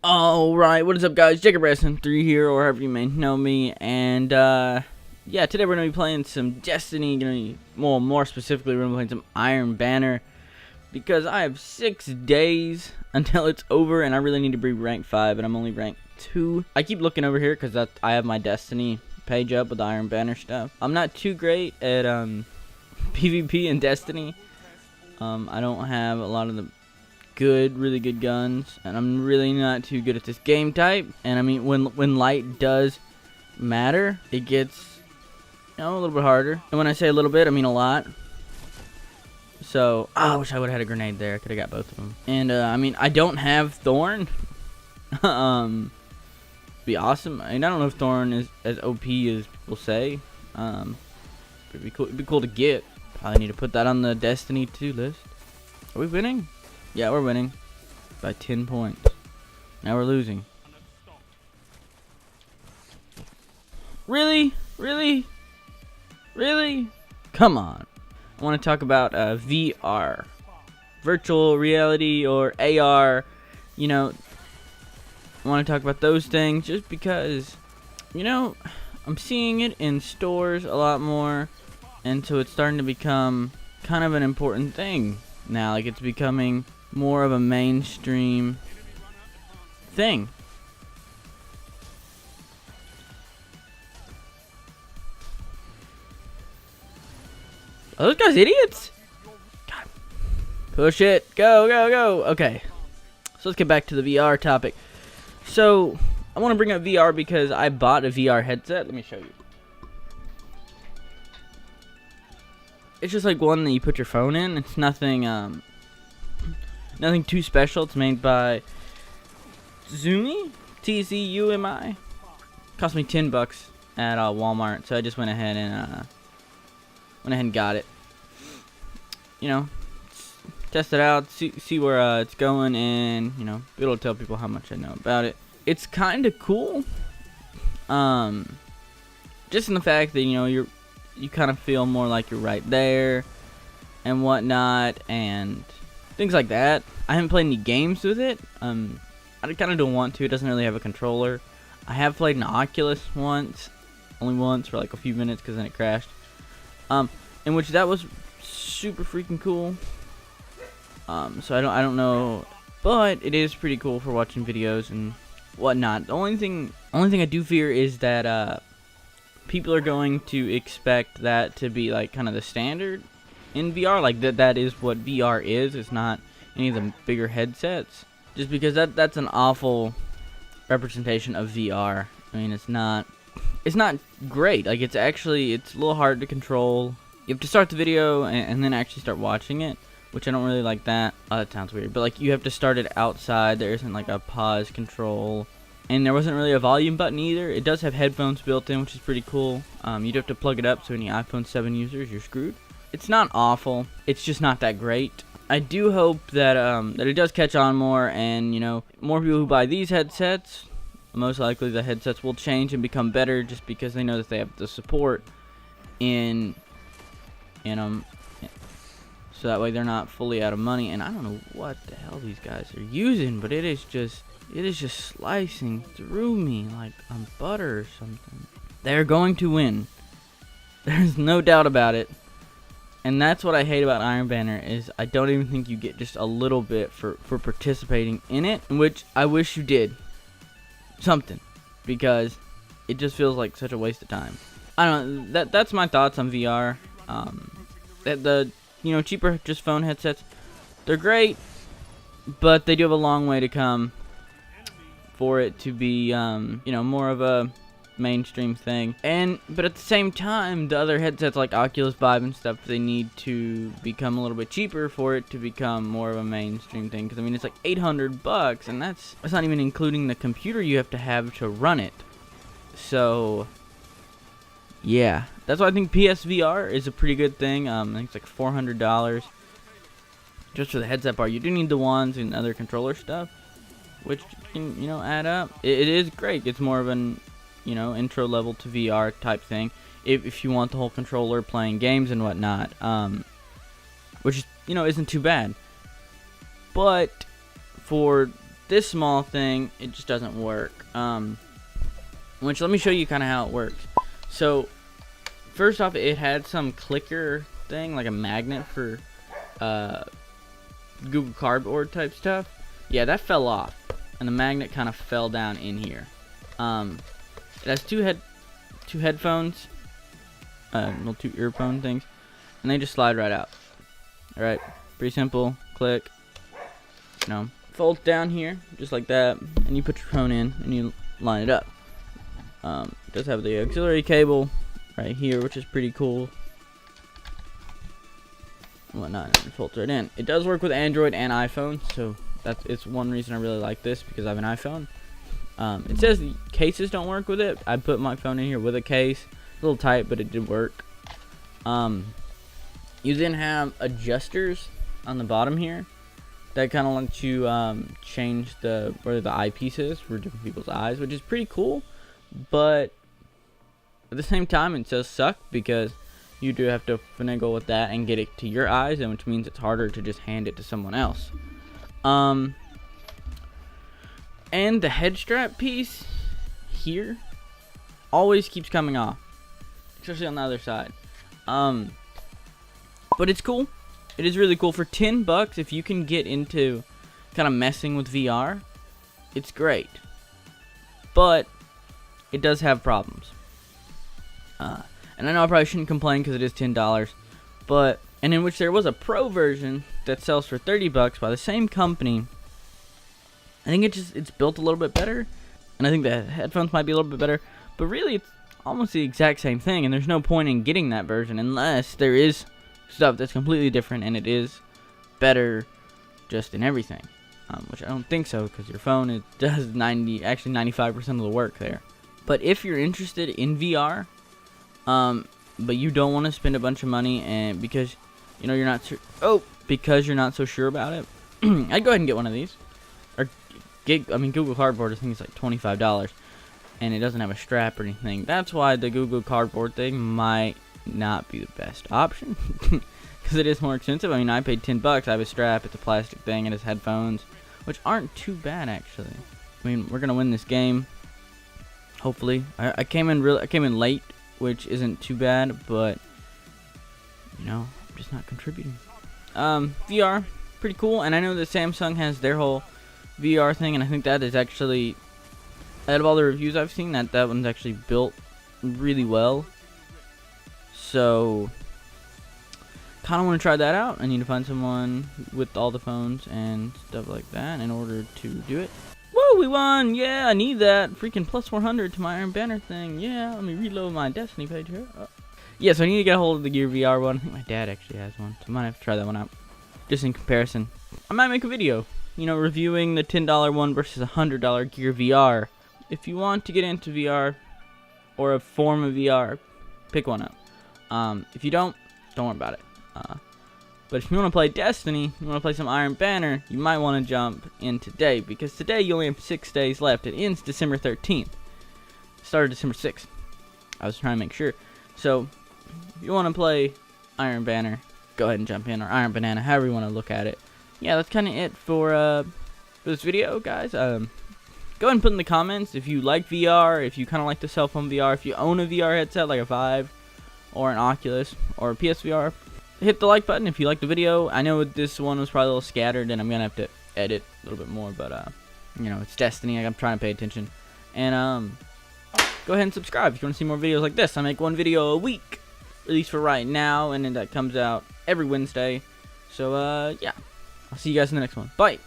Alright, what is up guys, JacobWrestling3 here, or however you may know me, and yeah, today we're going to be playing some Destiny, more specifically we're going to be playing some Iron Banner, because I have 6 days until it's over, and I really need to be rank 5, and I'm only rank 2. I keep looking over here, because I have my Destiny page up with the Iron Banner stuff. I'm not too great at PvP and Destiny. I don't have a lot of the really good guns, and I'm really not too good at this game type. And I mean, when light does matter, it gets, you know, a little bit harder. And when I say a little bit, I mean a lot. So I wish I would have had a grenade there. I could have got both of them. And I mean, I don't have Thorn. Be awesome. I mean, I don't know if Thorn is as OP as people say. It'd be cool. It'd be cool to get. Probably need to put that on the Destiny 2 list. Are we winning? Yeah, we're winning by 10 points. Now we're losing. Really? Really? Really? Come on. I want to talk about VR. Virtual reality or AR. You know, I want to talk about those things just because, you know, I'm seeing it in stores a lot more. And so it's starting to become kind of an important thing now. Like, it's becoming more of a mainstream thing. Are those guys idiots? God. Push it. Go, go, go. Okay. So let's get back to the VR topic. So I want to bring up VR because I bought a VR headset. Let me show you. It's just like one that you put your phone in. It's nothing nothing too special. It's made by Zumi, Tzumi. Cost me $10 at Walmart, so I just went ahead and got it. You know, test it out, see where it's going, and you know, be able to tell people how much I know about it. It's kind of cool, just in the fact that, you know, you kind of feel more like you're right there and whatnot and things like that. I haven't played any games with it. I kind of don't want to. It doesn't really have a controller. I have played an Oculus once, only once for like a few minutes because then it crashed. In which that was super freaking cool. So I don't know, but it is pretty cool for watching videos and whatnot. The only thing I do fear is that people are going to expect that to be like kind of the standard in VR, like that is what VR is. It's not any of the bigger headsets, just because that's an awful representation of VR. I mean, it's not great. Like, it's a little hard to control. You have to start the video and then actually start watching it, which I don't really like that. Oh, that sounds weird, but like, you have to start it outside. There isn't like a pause control. And there wasn't really a volume button either. It does have headphones built in, which is pretty cool. You'd have to plug it up, so any iPhone 7 users, you're screwed. It's not awful. It's just not that great. I do hope that that it does catch on more, and, you know, more people who buy these headsets, most likely the headsets will change and become better just because they know that they have the support in them. So that way they're not fully out of money. And I don't know what the hell these guys are using, but it is just slicing through me like I'm butter or something. They're going to win. There's no doubt about it. And that's what I hate about Iron Banner, is I don't even think you get just a little bit for participating in it, which I wish you did something, because it just feels like such a waste of time. I don't know. That's my thoughts on VR. The you know, cheaper just phone headsets, they're great, but they do have a long way to come for it to be, you know, more of a mainstream thing. But at the same time, the other headsets like Oculus Vive and stuff, they need to become a little bit cheaper for it to become more of a mainstream thing. Because I mean, it's like $800, and that's not even including the computer you have to run it. So yeah, that's why I think PSVR is a pretty good thing. I think it's like $400 just for the headset bar. You do need the wands and other controller stuff, which can, you know, add up. It is great. It's more of an, you know, intro level to VR type thing, if you want the whole controller playing games and whatnot, which, you know, isn't too bad. But for this small thing, it just doesn't work. Which, let me show you kind of how it works. So first off, it had some clicker thing, like a magnet for Google Cardboard type stuff. Yeah, that fell off, and the magnet kind of fell down in here. It has two headphones, well, two earphone things, and they just slide right out. All right, pretty simple. Click, folds down here just like that, and you put your phone in and you line it up. It does have the auxiliary cable right here, which is pretty cool. And whatnot, and it folds right in. It does work with Android and iPhone, so it's one reason I really like this, because I have an iPhone. It says the cases don't work with it. I put my phone in here with a case. A little tight, but it did work. You then have adjusters on the bottom here that kind of lets you change where the eyepiece is for different people's eyes, which is pretty cool. But at the same time, it does suck, because you do have to finagle with that and get it to your eyes, and which means it's harder to just hand it to someone else. And the head strap piece here always keeps coming off, especially on the other side. But it's cool. It is really cool. For $10, if you can get into kind of messing with VR, it's great. But it does have problems. And I know I probably shouldn't complain because it is $10, and in which there was a pro version that sells for $30 by the same company. I think it's built a little bit better, and I think the headphones might be a little bit better, but really it's almost the exact same thing, and there's no point in getting that version unless there is stuff that's completely different and it is better just in everything, which I don't think so, because your phone does 95% of the work there. But if you're interested in VR, but you don't want to spend a bunch of money, and because you're not so sure about it, I'd go ahead and get one of these. Or Google Cardboard, I think it's like $25, and it doesn't have a strap or anything. That's why the Google Cardboard thing might not be the best option, because it is more expensive. I paid $10. I have a strap. It's a plastic thing. It has headphones, which aren't too bad actually. We're gonna win this game, hopefully. I came in late, which isn't too bad, but I'm just not contributing. VR, pretty cool, and I know that Samsung has their whole VR thing, and I think that is actually, out of all the reviews I've seen, that one's actually built really well. So, kind of want to try that out. I need to find someone with all the phones and stuff like that in order to do it. Woo, we won! Yeah, I need that. Freaking plus 400 to my Iron Banner thing. Yeah, let me reload my Destiny page here. Yeah, so I need to get a hold of the Gear VR one. I think my dad actually has one, so I might have to try that one out. Just in comparison. I might make a video, reviewing the $10 one versus a $100 Gear VR. If you want to get into VR, or a form of VR, pick one up. If you don't worry about it. But if you want to play Destiny, you want to play some Iron Banner, you might want to jump in today, because today you only have 6 days left. It ends December 13th. It started December 6th. I was trying to make sure. So, if you want to play Iron Banner, go ahead and jump in, or Iron Banana, however you want to look at it. Yeah, that's kind of it for this video, guys. Go ahead and put in the comments if you like VR, if you kind of like the cell phone VR, if you own a VR headset like a Vive, or an Oculus, or a PSVR. Hit the like button if you liked the video. I know this one was probably a little scattered, and I'm gonna have to edit a little bit more, but it's Destiny. I'm trying to pay attention. And go ahead and subscribe if you want to see more videos like this. I make one video a week, at least for right now, and then that comes out every Wednesday. So yeah, I'll see you guys in the next one. Bye.